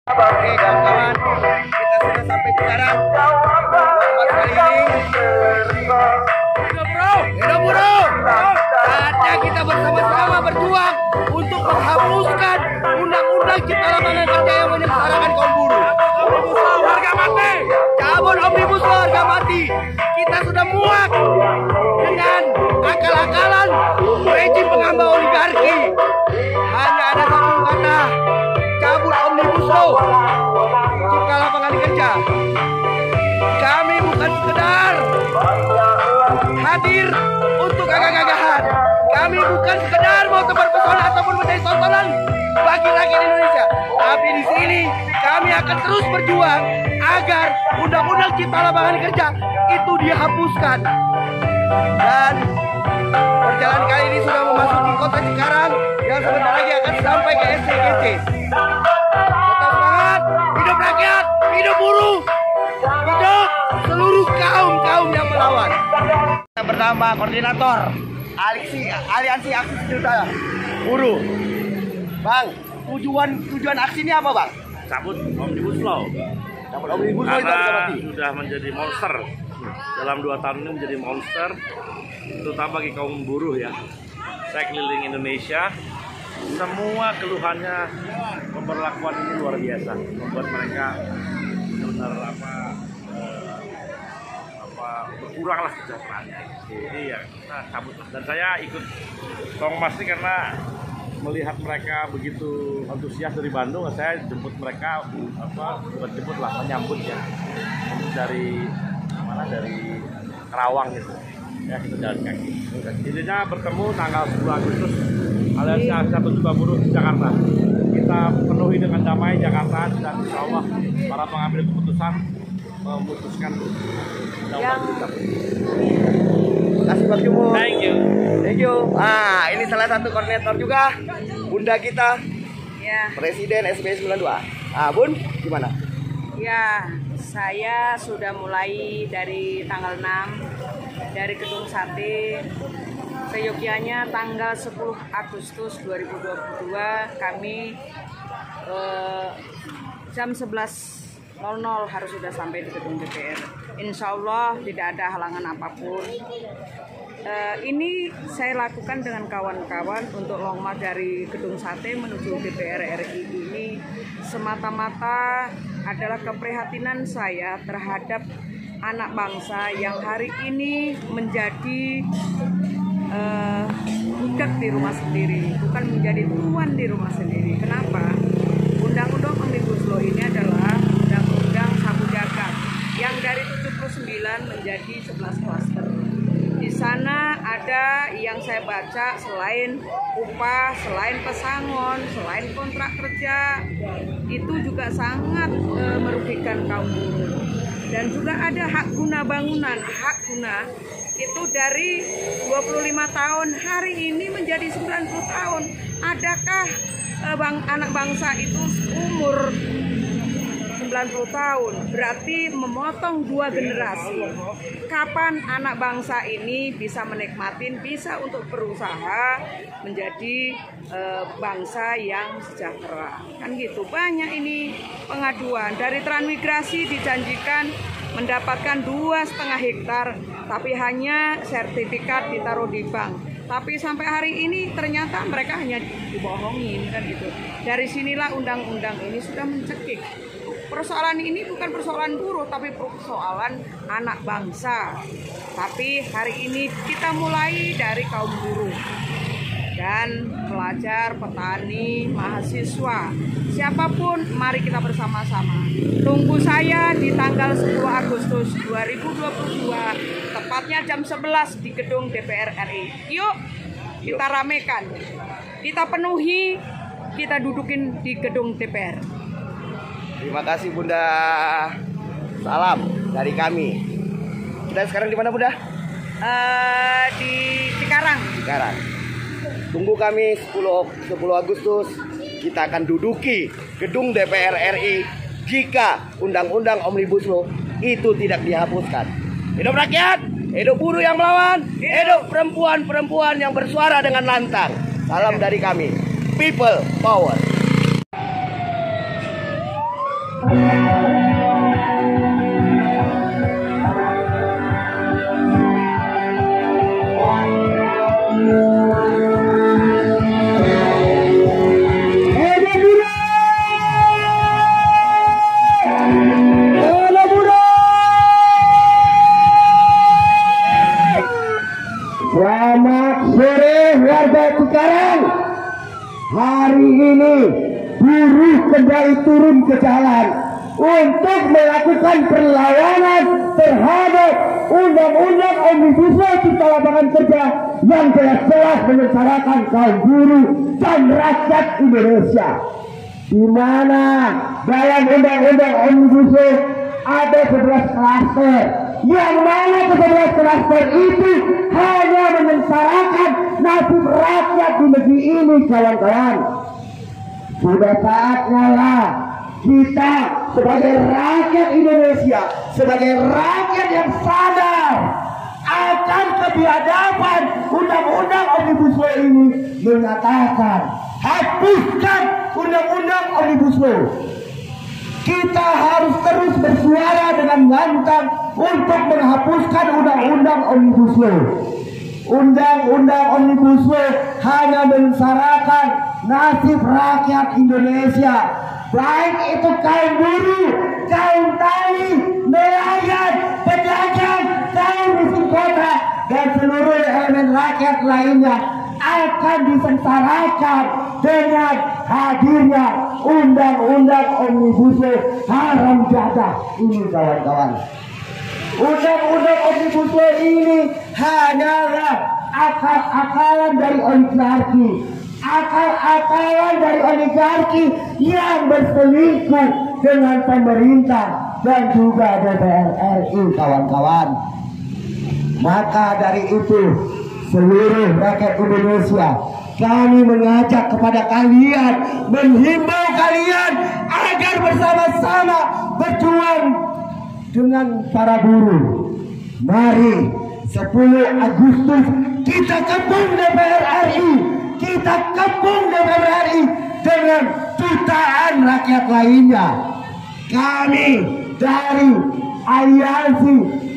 Oke kawan-kawan, kita sudah sampai sekarang. Buat kali ini hidup buruh. Saatnya kita bersama-sama berjuang untuk menghapuskan undang-undang cipta lapangan kerja yang menyengsarakan kaum buruh. Harga mati, cabut omnibus law harga mati. Kita sudah muak dengan akal-akalan rejim pengambang oligarki. Hanya ada satu kata, cabut omnibus law cipta lapangan kerja. Kami bukan sekedar hadir untuk gagah-gagahan. Kami bukan sekedar mau tebar pesona ataupun menjadi tontonan bagi rakyat Indonesia. Tapi di sini kami akan terus berjuang agar undang-undang cipta lapangan kerja itu dihapuskan. Dan perjalanan kali ini sudah memasuki kota Cikarang yang sebentar lagi akan sampai ke SCGC. Tetap semangat, hidup rakyat, hidup buruh, hidup seluruh kaum yang melawan. Kita bernama koordinator Aliansi Aksi Sejuta Buruh. Bang, tujuan aksi ini apa, Bang? Cabut omnibus law. Cabut omnibus law itu karena sudah menjadi monster. Dalam 2 tahun ini menjadi monster, terutama bagi kaum buruh ya. Saya keliling Indonesia, semua keluhannya pemberlakuan ini luar biasa, membuat mereka benar berkuranglah kesejahteraannya. Jadi ya kita cabut, dan saya ikut kongres karena melihat mereka begitu antusias dari Bandung, saya jemput mereka, bukan jemput lah, menyambut ya, dari mana, dari Karawang gitu ya, kita jalan kaki. Intinya bertemu tanggal 10 Agustus Aliansi Aksi Sejuta Buruh di Jakarta. Kita penuhi dengan damai Jakarta, dan insya Allah para pengambil keputusan memutuskan undang-undang cipta. Terima kasih Bang Jumur. Thank you. Ah, ini salah satu koordinator juga, Bunda kita, ya, Presiden SBY 92. Ah, Bun, gimana? Ya, saya sudah mulai dari tanggal 6 dari Gedung Sate. Seyogyanya tanggal 10 Agustus 2022 kami jam 11.00 harus sudah sampai di gedung DPR. Insya Allah tidak ada halangan apapun. Ini saya lakukan dengan kawan-kawan untuk long march dari Gedung Sate menuju DPR RI ini semata-mata adalah keprihatinan saya terhadap anak bangsa yang hari ini menjadi budak di rumah sendiri, bukan menjadi tuan di rumah sendiri. Kenapa? Undang-undang Omnibus Law ini adalah undang-undang sapu jagat yang dari 79 menjadi 11 klaster. Di sana ada yang saya baca selain upah, selain pesangon, selain kontrak kerja, itu juga sangat merugikan kaum buruh. Dan juga ada hak guna bangunan, hak guna itu dari 25 tahun hari ini menjadi 90 tahun. Adakah anak bangsa itu umur 90 tahun? Berarti memotong 2 generasi. Kapan anak bangsa ini bisa menikmatin, bisa untuk berusaha menjadi bangsa yang sejahtera? Kan gitu. Banyak ini pengaduan. Dari transmigrasi dijanjikan mendapatkan 2,5 hektar, tapi hanya sertifikat ditaruh di bank. Tapi sampai hari ini ternyata mereka hanya dibohongin, kan gitu. Dari sinilah undang-undang ini sudah mencekik. Persoalan ini bukan persoalan buruh, tapi persoalan anak bangsa. Tapi hari ini kita mulai dari kaum buruh dan pelajar, petani, mahasiswa, siapapun, mari kita bersama-sama. Tunggu saya di tanggal 10 Agustus 2022, tepatnya jam 11 di gedung DPR RI. Yuk, kita ramekan, kita penuhi, kita dudukin di gedung DPR. Terima kasih Bunda. Salam dari kami. Kita sekarang di mana Bunda? Di Cikarang. Tunggu kami 10 Agustus. Kita akan duduki gedung DPR RI jika undang-undang Omnibus Law itu tidak dihapuskan. Hidup rakyat, hidup buruh yang melawan, hidup perempuan-perempuan yang bersuara dengan lantang. Salam dari kami, People Power. Selamat sore warga Cikarang. Hari ini buruh kembali turun ke jalan untuk melakukan perlawanan terhadap undang-undang Omnibus Law Cipta Lapangan Kerja yang jelas-jelas menyengsarakan kaum buruh dan rakyat Indonesia. Di mana dalam undang-undang Omnibus Law ada 11 klaster, yang mana ke-11 klaster itu hanya menyengsarakan nasib rakyat di negeri ini, kawan-kawan. Sudah saatnya lah kita sebagai rakyat Indonesia, sebagai rakyat yang sadar akan kebiadaban undang-undang Omnibus Law ini, menyatakan hapuskan undang-undang Omnibus Law. Kita harus terus bersuara dengan lantang untuk menghapuskan undang-undang Omnibus Law. Undang-undang Omnibus Law hanya menyengsarakan nasib rakyat Indonesia, baik itu kaum buruh, kaum tani, nelayan, pedagang, kaum miskin kota, dan seluruh elemen rakyat lainnya akan disengsarakan dengan hadirnya undang-undang Omnibus Law haram jadah ini, kawan-kawan. Undang-undang Omnibus Law ini hanyalah akal-akalan dari oligarki, akal-akalan dari oligarki yang berselingkuh dengan pemerintah dan juga DPR RI, kawan-kawan. Maka dari itu, seluruh rakyat Indonesia, kami mengajak kepada kalian, menghimbau kalian agar bersama-sama berjuang dengan para buruh. Mari 10 Agustus kita kepung DPR RI, kita kepung DPR RI dengan jutaan rakyat lainnya. Kami dari Aliansi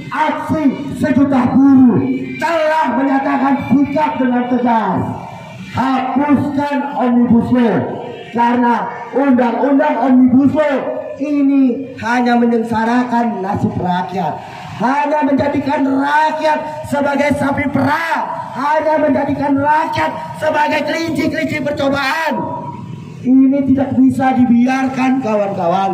Aksi Sejuta Buruh telah menyatakan sikap dengan tegas, hapuskan Omnibus Law, karena undang-undang Omnibus Law ini hanya menyengsarakan nasib rakyat, hanya menjadikan rakyat sebagai sapi perah, hanya menjadikan rakyat sebagai kelinci-kelinci percobaan. Ini tidak bisa dibiarkan, kawan-kawan.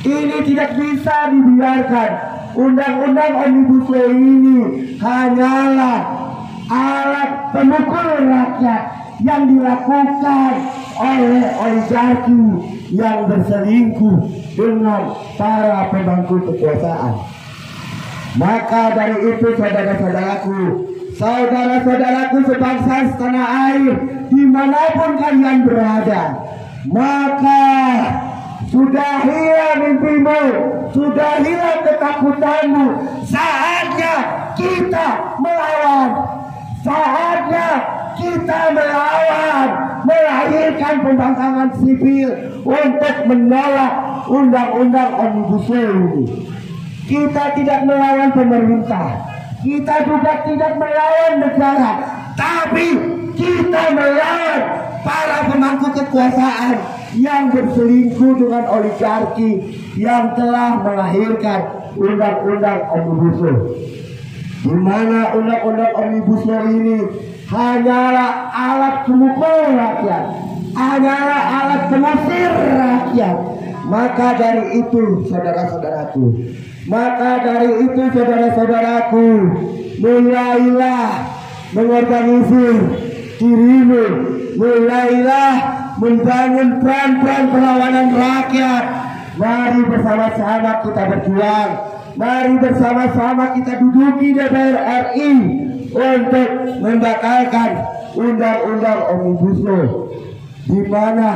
Ini tidak bisa dibiarkan. Undang-undang Omnibus Law ini hanyalah alat pemukul rakyat yang dilakukan oleh oligarki yang berselingkuh dengan para pemangku kekuasaan. Maka dari itu, saudara-saudaraku, saudara-saudaraku sebangsa setanah air, dimanapun kalian berada, maka sudahilah mimpimu, sudahilah ketakutanmu. Saatnya kita melawan, saatnya kita melawan, melahirkan pembangkangan sipil untuk menolak undang-undang Omnibus Law ini. Kita tidak melawan pemerintah, kita juga tidak melawan negara, tapi kita melawan para pemangku kekuasaan yang berselingkuh dengan oligarki yang telah melahirkan undang-undang Omnibus Law. Di mana undang-undang Omnibus Law ini hanyalah alat pemukul rakyat, hanyalah alat pengusir rakyat. Maka dari itu, saudara-saudaraku, mulailah mengorganisir dirimu, mulailah membangun peran-peran perlawanan rakyat. Mari bersama-sama kita berjuang, mari bersama-sama kita duduki DPR RI untuk membatalkan undang-undang Omnibus Law, di mana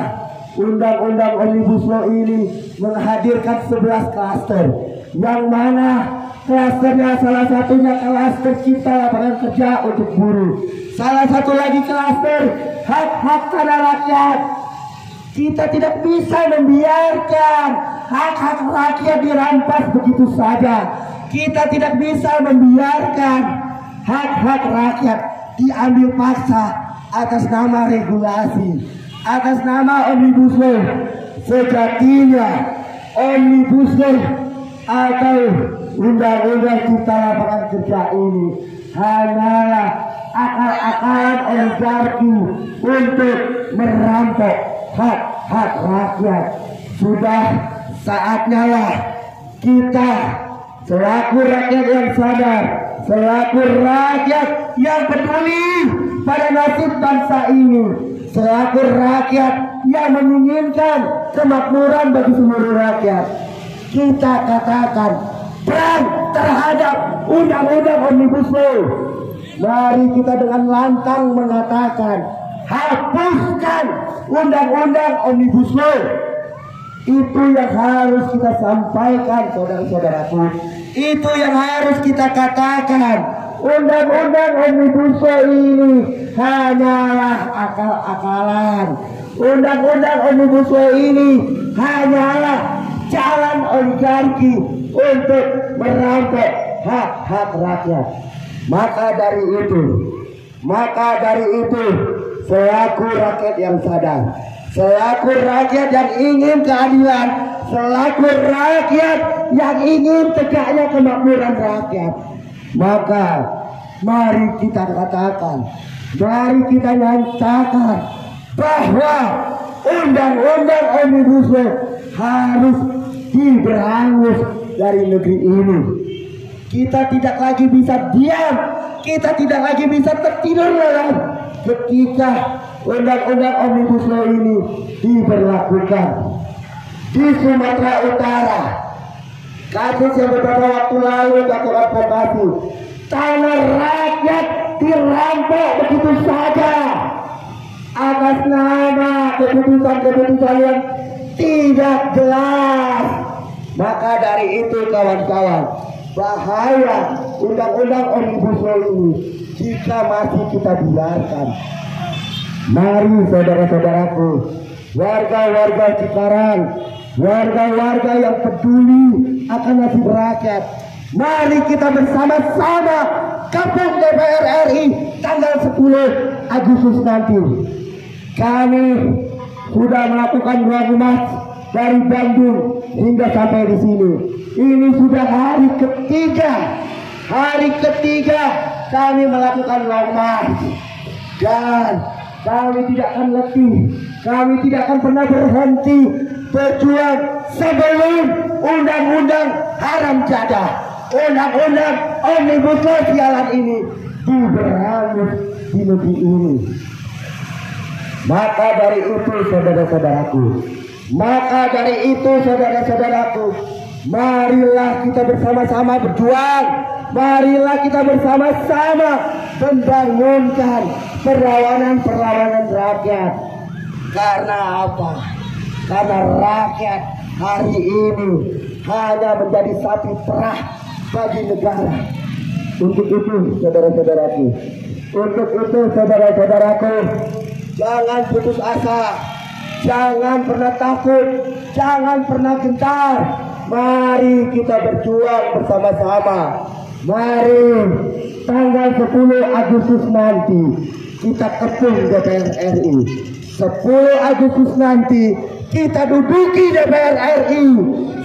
undang-undang Omnibus Law ini menghadirkan 11 klaster, yang mana klasternya salah satunya klaster cipta lapangan kerja untuk buruh, salah satu lagi klaster hak-hak tanah rakyat. Kita tidak bisa membiarkan hak-hak rakyat dirampas begitu saja. Kita tidak bisa membiarkan hak-hak rakyat diambil paksa atas nama regulasi, atas nama Omnibus Law. Sejatinya Omnibus Law atau Undang-Undang Cipta Lapangan Kerja ini hanyalah akal-akalan oligarki untuk merampok hak-hak rakyat. Sudah saatnya lah kita selaku rakyat yang sadar, selaku rakyat yang peduli pada nasib bangsa ini, selaku rakyat yang menginginkan kemakmuran bagi seluruh rakyat, kita katakan perang terhadap Undang-Undang Omnibus Law. Mari kita dengan lantang mengatakan, hapuskan Undang-Undang Omnibus Law. Itu yang harus kita sampaikan, saudara-saudaraku. Itu yang harus kita katakan. Undang-Undang Omnibus Law ini hanyalah akal-akalan. Undang-Undang Omnibus Law ini hanyalah jalan oligarki untuk merampok hak-hak rakyat. Maka dari itu, selaku rakyat yang sadar, selaku rakyat yang ingin keadilan, selaku rakyat yang ingin tegaknya kemakmuran rakyat, maka mari kita katakan, mari kita nyatakan bahwa Undang-Undang Omnibus Law harus diberangus dari negeri ini. Kita tidak lagi bisa diam, kita tidak lagi bisa tertidur lelap ketika Undang-Undang Omnibus Law ini diberlakukan. Di Sumatera Utara, kasus yang beberapa waktu lalu aku advokasi, tanah rakyat dirampok begitu saja atas nama keputusan-keputusan yang tidak jelas. Maka dari itu kawan-kawan, bahaya Undang-Undang Omnibus Law ini jika masih kita biarkan. Mari saudara-saudaraku, warga-warga Cikarang, warga-warga yang peduli akan nasib rakyat, mari kita bersama-sama kepung DPR RI tanggal 10 Agustus nanti. Kami sudah melakukan ruang march dari Bandung hingga sampai di sini. Ini sudah hari ketiga kami melakukan long march, dan kami tidak akan letih, kami tidak akan pernah berhenti berjuang sebelum undang-undang haram jadah, undang-undang Omnibus Law sialan ini diberangus di negeri ini. Maka dari itu saudara-saudaraku, marilah kita bersama-sama berjuang. Marilah kita bersama-sama membangunkan perlawanan rakyat. Karena apa? Karena rakyat hari ini hanya menjadi sapi perah bagi negara. Untuk itu saudara-saudaraku, jangan putus asa, jangan pernah takut, jangan pernah gentar. Mari kita berjuang bersama-sama. Mari tanggal 10 Agustus nanti kita kepung DPR RI. 10 Agustus nanti kita duduki DPR RI.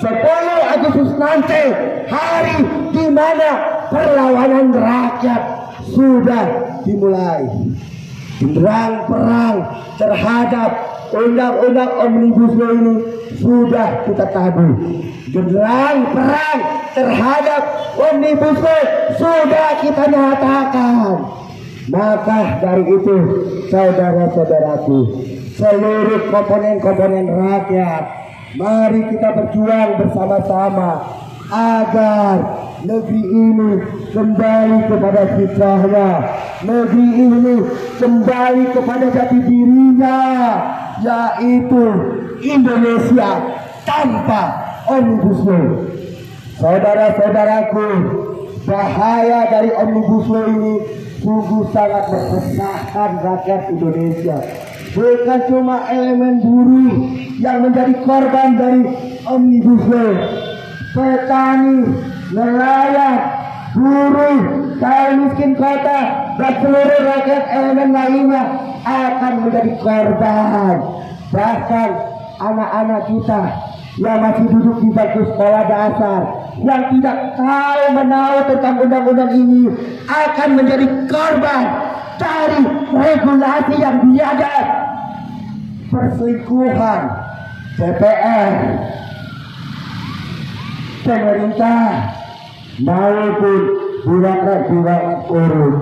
10 Agustus nanti hari di mana perlawanan rakyat sudah dimulai. Perang terhadap Undang-Undang Omnibus Law ini sudah kita tabur. Perang terhadap Omnibus Law sudah kita nyatakan. Maka dari itu saudara-saudaraku, seluruh komponen rakyat, mari kita berjuang bersama-sama agar negeri ini kembali kepada fitrahnya, negeri ini kembali kepada jati dirinya, yaitu Indonesia tanpa Omnibus Law. Saudara-saudaraku, bahaya dari Omnibus Law ini sungguh sangat meresahkan rakyat Indonesia, bukan cuma elemen buruh yang menjadi korban dari Omnibus Law. Petani, nelayan, buruh, kaum miskin kota, dan seluruh rakyat elemen lainnya akan menjadi korban. Bahkan anak-anak kita yang masih duduk di bangku sekolah dasar, yang tidak tahu menahu tentang undang-undang ini, akan menjadi korban dari regulasi yang biadab, perselingkuhan DPR, pemerintah maupun birokrat-birokrat korup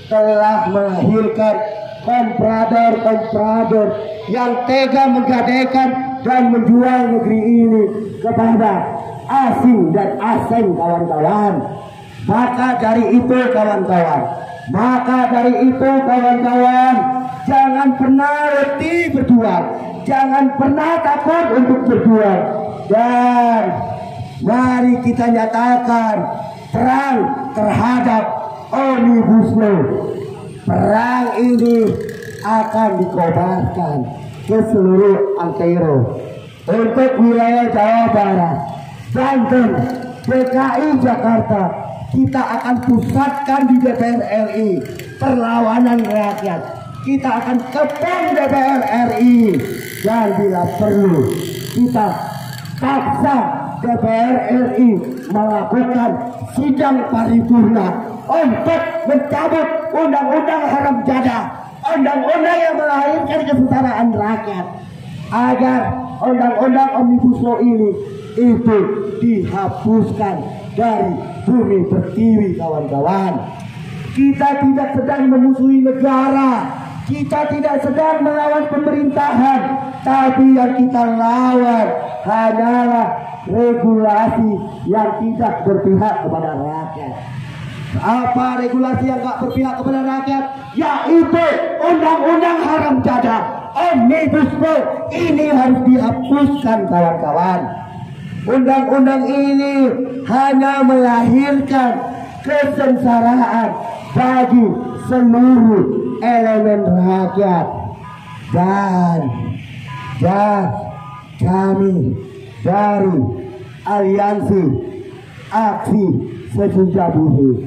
telah melahirkan komprador yang tega menggadaikan dan menjual negeri ini kepada asing dan asing, kawan-kawan. Maka dari itu kawan-kawan, jangan pernah letih berjuang, jangan pernah takut untuk berjuang, dan mari kita nyatakan perang terhadap Omnibus Law. Perang ini akan dikobarkan ke seluruh antero. Untuk wilayah Jawa Barat, Banten, DKI Jakarta, kita akan pusatkan di DPR RI perlawanan rakyat. Kita akan kepung DPR RI, dan bila perlu kita paksa DPR RI melakukan sidang paripurna untuk mencabut undang-undang haram jadah, undang-undang yang melahirkan kesetaraan rakyat, agar undang-undang Omnibus Law ini itu dihapuskan dari bumi pertiwi, kawan-kawan. Kita tidak sedang memusuhi negara, kita tidak sedang melawan pemerintahan, tapi yang kita lawan hanyalah regulasi yang tidak berpihak kepada rakyat. Apa regulasi yang tidak berpihak kepada rakyat? Yaitu undang-undang haram jadah, Omnibus Law ini harus dihapuskan, kawan-kawan. Undang-undang ini hanya melahirkan kesengsaraan bagi seluruh elemen rakyat, dan kami dari Aliansi Aksi Sesudah Buruh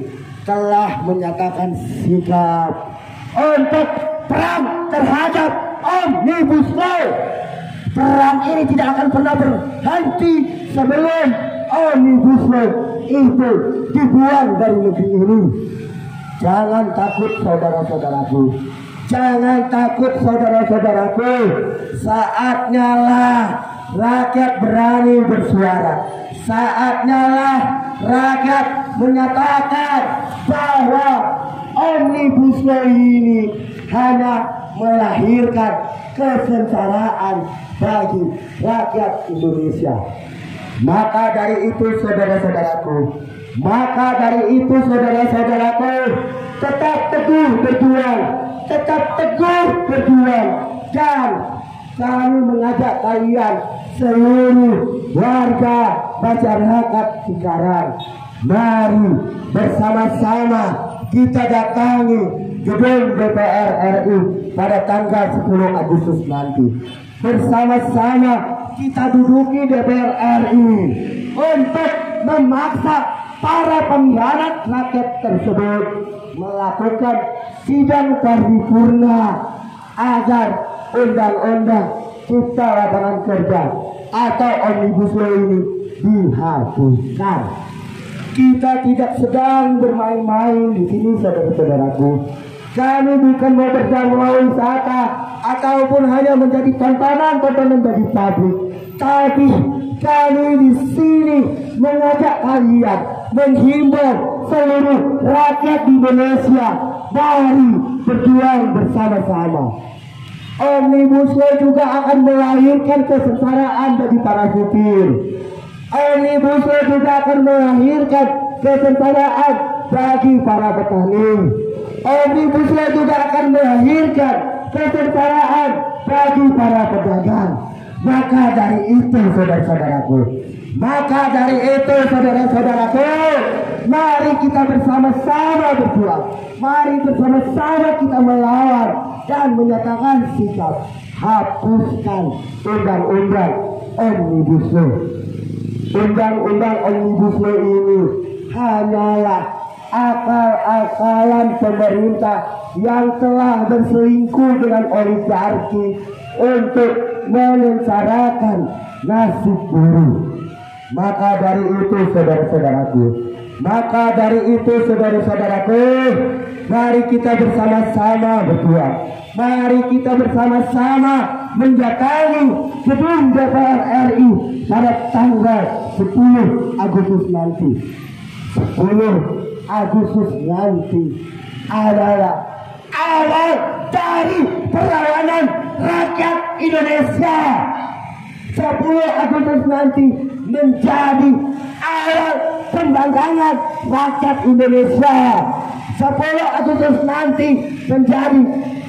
telah menyatakan sikap untuk perang terhadap Omnibus Law. Perang ini tidak akan pernah berhenti sebelum Omnibus Law itu dibuang dari negeri ini. Jangan takut, saudara-saudaraku. Jangan takut, saudara-saudaraku. Saatnya lah rakyat berani bersuara. Saatnya lah rakyat menyatakan bahwa Omnibus Law ini hanya melahirkan kesengsaraan bagi rakyat Indonesia. Maka dari itu, saudara-saudaraku, tetap teguh berjuang, dan kami mengajak kalian seluruh warga masyarakat Cikarang, mari bersama-sama kita datangi gedung DPR RI pada tanggal 10 Agustus nanti. Bersama-sama kita duduki DPR RI untuk memaksa para pengkhianat rakyat tersebut melakukan sidang paripurna agar undang-undang Cipta Lapangan Kerja atau Omnibus Law ini dihapuskan. Kita tidak sedang bermain-main di sini, saudara-saudaraku. Kami bukan mau berjamaah wisata ataupun hanya menjadi tontonan bagi publik, tapi kami di sini mengajak kalian, menghimbau seluruh rakyat Indonesia, mari berjuang bersama-sama. Omnibus Law juga akan melahirkan kesetaraan bagi para supir. Omnibus Law juga akan melahirkan kesetaraan bagi para petani. Omnibus Law juga akan melahirkan kesetaraan bagi para pedagang. Maka dari itu saudara-saudaraku, mari kita bersama-sama berjuang. Mari bersama-sama kita melawan dan menyatakan sikap hapuskan undang-undang Omnibus Law. Undang-undang Omnibus Law ini hanyalah akal-akalan pemerintah yang telah berselingkuh dengan oligarki untuk menyengsarakan nasib buruh. Maka dari itu saudara-saudaraku, mari kita bersama-sama berjuang. Mari kita bersama-sama mendatangi gedung DPR RI pada tanggal 10 Agustus nanti. 10 Agustus nanti adalah awal dari perlawanan rakyat Indonesia. 10 Agustus nanti menjadi awal pembangkangan rakyat Indonesia. 10 Agustus nanti menjadi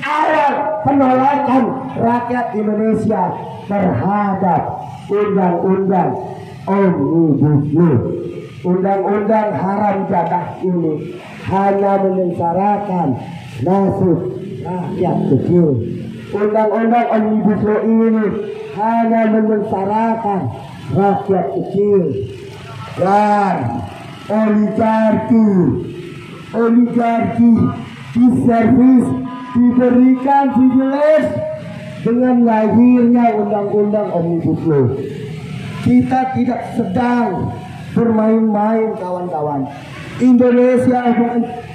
awal penolakan rakyat Indonesia terhadap undang-undang Omnibus Law. Undang-undang haram jadah ini hanya menyengsarakan nasib rakyat kecil. Undang-undang Omnibus Law ini hanya menyengsarakan rakyat kecil dan oligarki diservis, diberikan privilege dengan lahirnya undang-undang Omnibus Law. Kita tidak sedang bermain-main kawan-kawan. Indonesia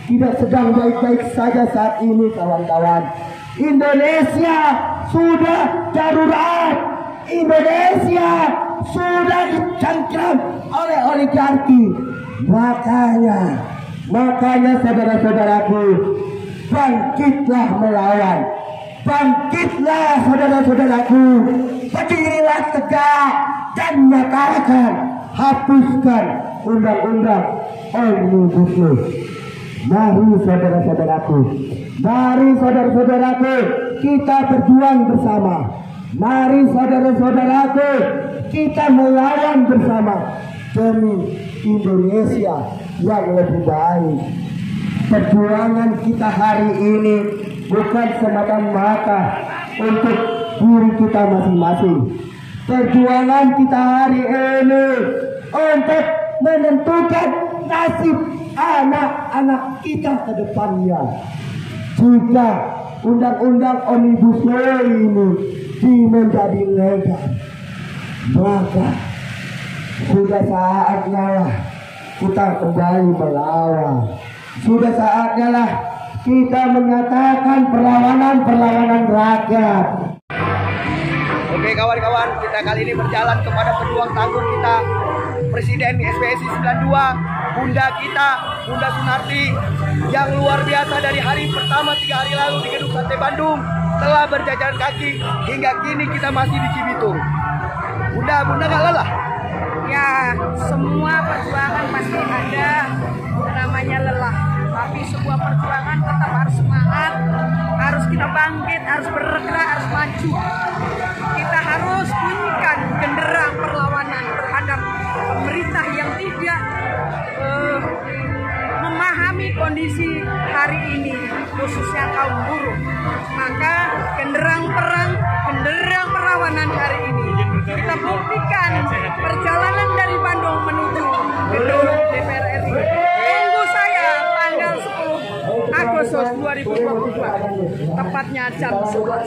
tidak sedang baik-baik saja saat ini kawan-kawan. Indonesia sudah darurat. Indonesia sudah dicengkram oleh oligarki. Makanya saudara-saudaraku, bangkitlah melawan. Bangkitlah saudara-saudaraku, berdirilah tegak dan nyatakan hapuskan undang-undang Omnibus Law. Mari saudara-saudaraku, kita berjuang bersama. Mari saudara-saudaraku, kita melawan bersama demi Indonesia yang lebih baik. Perjuangan kita hari ini bukan semata-mata untuk diri kita masing-masing. Perjuangan kita hari ini untuk menentukan nasib anak-anak kita ke depannya. Jika undang-undang Omnibus Law ini menjadi legal, maka sudah saatnya lah kita kembali melawan. Sudah saatnya lah kita menyatakan perlawanan rakyat. Oke kawan-kawan, kita kali ini berjalan kepada pejuang tangguh kita, Presiden SPSI 92, Bunda kita, Bunda Sunarti, yang luar biasa dari hari pertama 3 hari lalu di Gedung Sate Bandung telah berjajar kaki hingga kini kita masih di Cibitung. Bunda gak lelah? Ya, semua perjuangan pasti ada namanya lelah. Tapi sebuah perjuangan tetap harus semangat, harus kita bangkit, harus bergerak, harus maju. Kita harus bunyikan genderang perlawanan terhadap pemerintah yang tidak memahami kondisi hari ini, khususnya kaum buruh. Maka genderang perang, genderang perlawanan hari ini kita buktikan perjalanan dari Bandung menuju gedung DPR RI. Tunggu saya tanggal 10 Agustus 2022, tepatnya jam 11.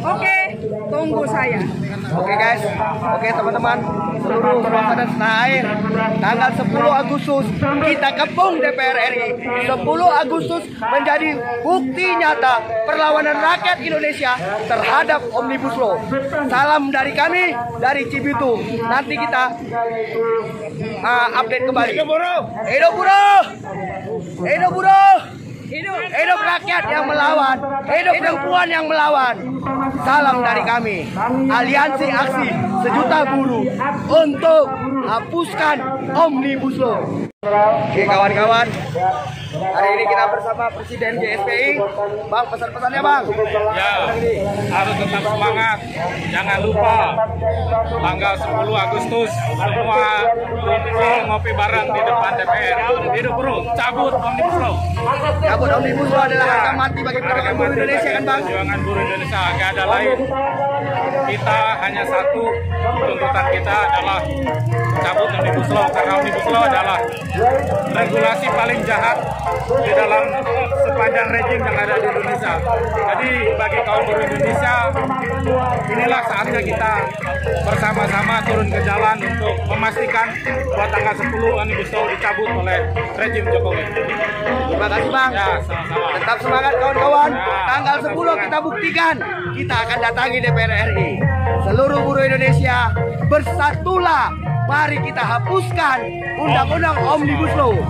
Oke, tunggu saya. Oke guys, oke teman-teman, seluruh bangsa dan tanah air, tanggal 10 Agustus kita kepung DPR RI. 10 Agustus menjadi bukti nyata perlawanan rakyat Indonesia terhadap Omnibus Law. Salam dari kami, dari Cibitung. Nanti kita update kembali. Hidup buruh! Hidup buruh! Hidup buruh! Hidup rakyat yang melawan, hidup perempuan yang melawan. Salam dari kami, Aliansi Aksi Sejuta Buruh untuk hapuskan Omnibus Law. Oke kawan-kawan, Hari ini kita bersama Presiden GSPI. Bang, pesan-pesannya Bang. Ya, harus tetap semangat. Jangan lupa tanggal 10 Agustus semua kumpul ngopi bareng di depan DPR. Hidup buruh, cabut Omnibus Law. Cabut Omnibus Law adalah harga mati bagi perjuangan buruh Indonesia kan Bang? Perjuangan buruh Indonesia gak ada lain. Kita hanya satu, tuntutan kita adalah cabut Omnibus Law, karena Omnibus Law adalah regulasi paling jahat di dalam sepanjang rejim yang ada di Indonesia. Jadi bagi kaum buruh Indonesia, inilah saatnya kita bersama-sama turun ke jalan untuk memastikan bahwa tanggal 10 Omnibus Law dicabut oleh rejim Jokowi. Terima kasih Bang. Ya, sama-sama. Tetap semangat kawan-kawan. Tanggal 10 kita buktikan kita akan datangi DPR RI. Seluruh buruh Indonesia bersatulah. Mari kita hapuskan Undang-Undang Omnibus Law.